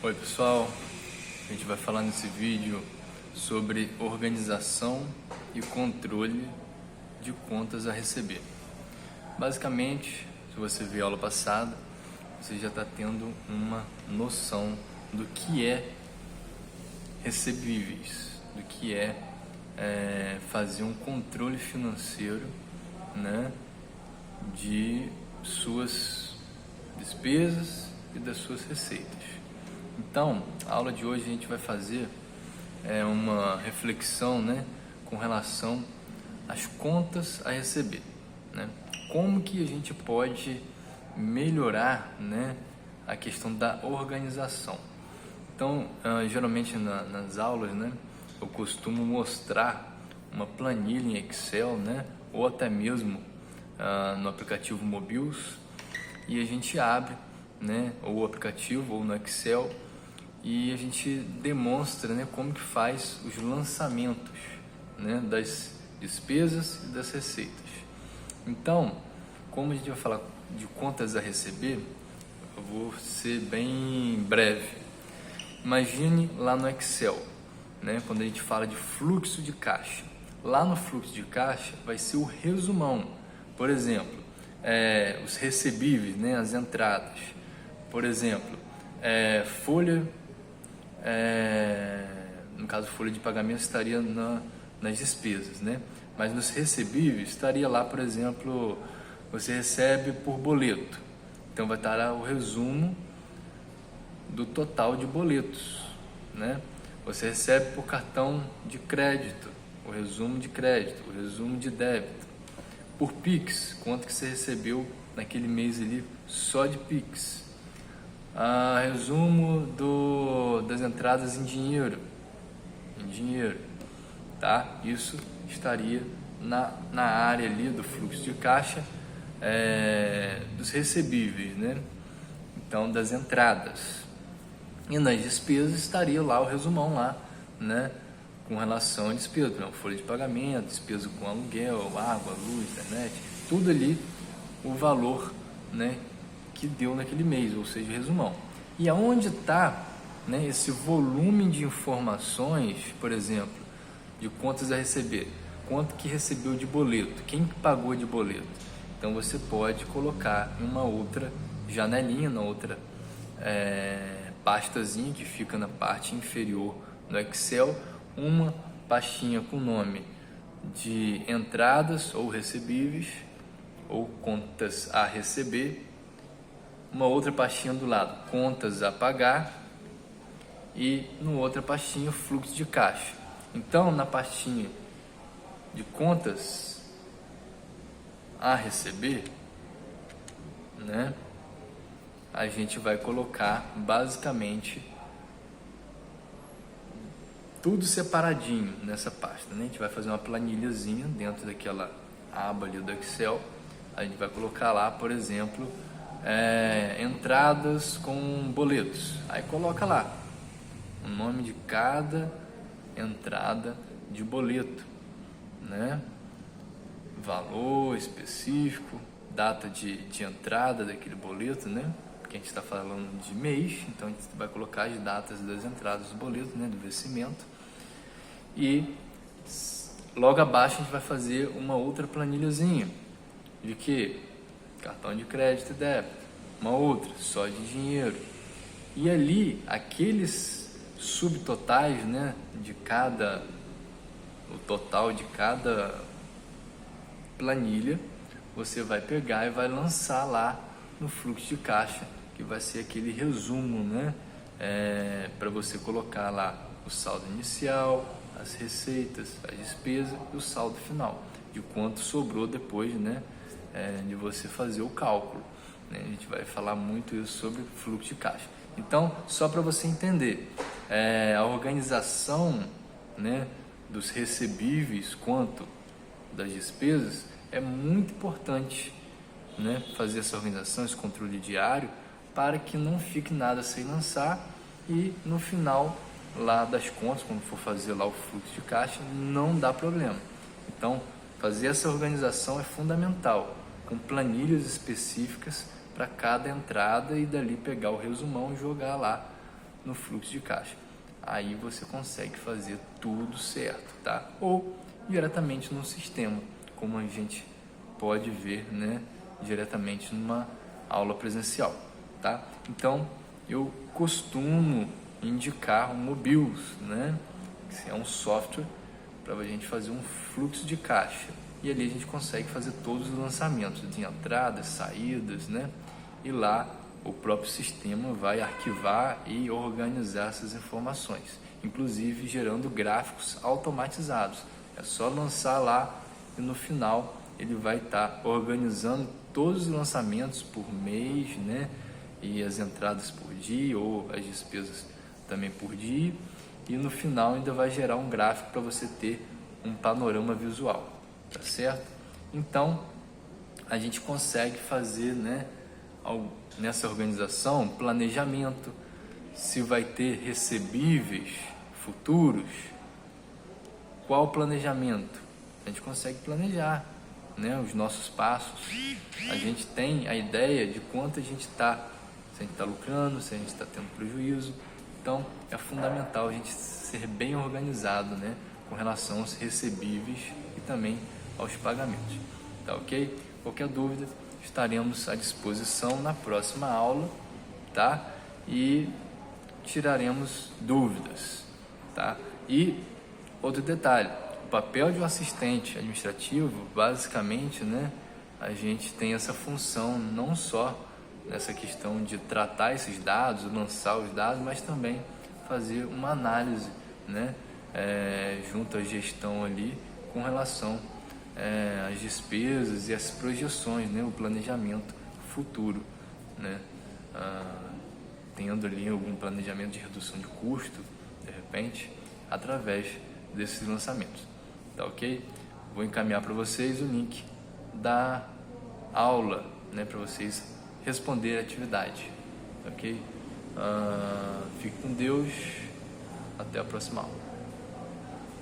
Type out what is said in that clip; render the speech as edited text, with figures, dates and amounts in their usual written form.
Oi pessoal, a gente vai falar nesse vídeo sobre organização e controle de contas a receber. Basicamente, se você viu a aula passada, você já está tendo uma noção do que é recebíveis, do que é fazer um controle financeiro, né, de suas despesas e das suas receitas. Então, a aula de hoje a gente vai fazer uma reflexão, né, com relação às contas a receber, né? Como que a gente pode melhorar, né, a questão da organização. Então, geralmente nas aulas, né, eu costumo mostrar uma planilha em Excel, né, ou até mesmo no aplicativo Mobius, e a gente abre, né, ou o aplicativo ou no Excel, e a gente demonstra, né, como que faz os lançamentos, né, das despesas e das receitas. Então, como a gente vai falar de contas a receber, eu vou ser bem breve. Imagine lá no Excel, né, quando a gente fala de fluxo de caixa. Lá no fluxo de caixa vai ser o resumão. Por exemplo, os recebíveis, né, as entradas. Por exemplo, folha, no caso folha de pagamento estaria nas despesas, né? Mas nos recebíveis estaria lá, por exemplo, você recebe por boleto. Então vai estar lá o resumo do total de boletos, né? Você recebe por cartão de crédito, o resumo de crédito, o resumo de débito. Por Pix, quanto que você recebeu naquele mês ali só de Pix. Resumo das entradas em dinheiro, tá? Isso estaria na área ali do fluxo de caixa, dos recebíveis, né? Então, das entradas. E nas despesas estaria lá o resumão lá, né, com relação a despesas, por exemplo, folha de pagamento, despesa com aluguel, água, luz, internet, tudo ali, o valor, né, que deu naquele mês, ou seja, o resumão. E aonde está, né, esse volume de informações, por exemplo, de contas a receber, quanto que recebeu de boleto, quem que pagou de boleto. Então você pode colocar em uma outra janelinha, na outra pastazinha que fica na parte inferior do Excel, uma pastinha com o nome de entradas ou recebíveis ou contas a receber, uma outra pastinha do lado, contas a pagar, e no outra pastinha, fluxo de caixa. Então, na pastinha de contas a receber, né, a gente vai colocar basicamente tudo separadinho nessa pasta, né? A gente vai fazer uma planilhazinha dentro daquela aba ali do Excel. A gente vai colocar lá, por exemplo, entradas com boletos. Aí coloca lá o nome de cada entrada de boleto, né? Valor específico, data de entrada daquele boleto, né? Porque a gente está falando de mês, então a gente vai colocar as datas das entradas dos boletos, né, do vencimento. E logo abaixo a gente vai fazer uma outra planilhazinha de que cartão de crédito e débito, uma outra só de dinheiro. E ali aqueles subtotais, né, o total de cada planilha, você vai pegar e vai lançar lá no fluxo de caixa, que vai ser aquele resumo, né, para você colocar lá o saldo inicial, as receitas, as despesas e o saldo final, de quanto sobrou depois, né, de você fazer o cálculo, né? A gente vai falar muito isso sobre fluxo de caixa. Então, só para você entender, a organização, né, dos recebíveis quanto das despesas é muito importante, né, fazer essa organização, esse controle diário, para que não fique nada sem lançar e no final lá das contas, quando for fazer lá o fluxo de caixa, não dá problema. Então, fazer essa organização é fundamental, com planilhas específicas para cada entrada, e dali pegar o resumão e jogar lá no fluxo de caixa. Aí você consegue fazer tudo certo, tá? Ou diretamente no sistema, como a gente pode ver, né, diretamente numa aula presencial, tá? Então, eu costumo indicar o Mobius, né, que é um software para a gente fazer um fluxo de caixa. E ali a gente consegue fazer todos os lançamentos de entradas, saídas, né? E lá o próprio sistema vai arquivar e organizar essas informações, inclusive gerando gráficos automatizados. É só lançar lá e no final ele vai estar organizando todos os lançamentos por mês, né? E as entradas por dia ou as despesas também por dia. E no final ainda vai gerar um gráfico para você ter um panorama visual, tá certo? Então a gente consegue fazer, né, nessa organização, planejamento, se vai ter recebíveis futuros, qual planejamento? A gente consegue planejar, né, os nossos passos. A gente tem a ideia de quanto a gente está, se a gente está lucrando, se a gente está tendo prejuízo. Então é fundamental a gente ser bem organizado, né, com relação aos recebíveis e também aos pagamentos, tá ok? Qualquer dúvida, estaremos à disposição na próxima aula, tá? E tiraremos dúvidas, tá? E outro detalhe, o papel de um assistente administrativo, basicamente, né, a gente tem essa função não só nessa questão de tratar esses dados, lançar os dados, mas também fazer uma análise, né, junto à gestão ali com relação às despesas e às projeções, né, o planejamento futuro, né, tendo ali algum planejamento de redução de custo, de repente, através desses lançamentos, tá ok? Vou encaminhar para vocês o link da aula, né, para vocês responder a atividade, ok? Fique com Deus, até a próxima aula.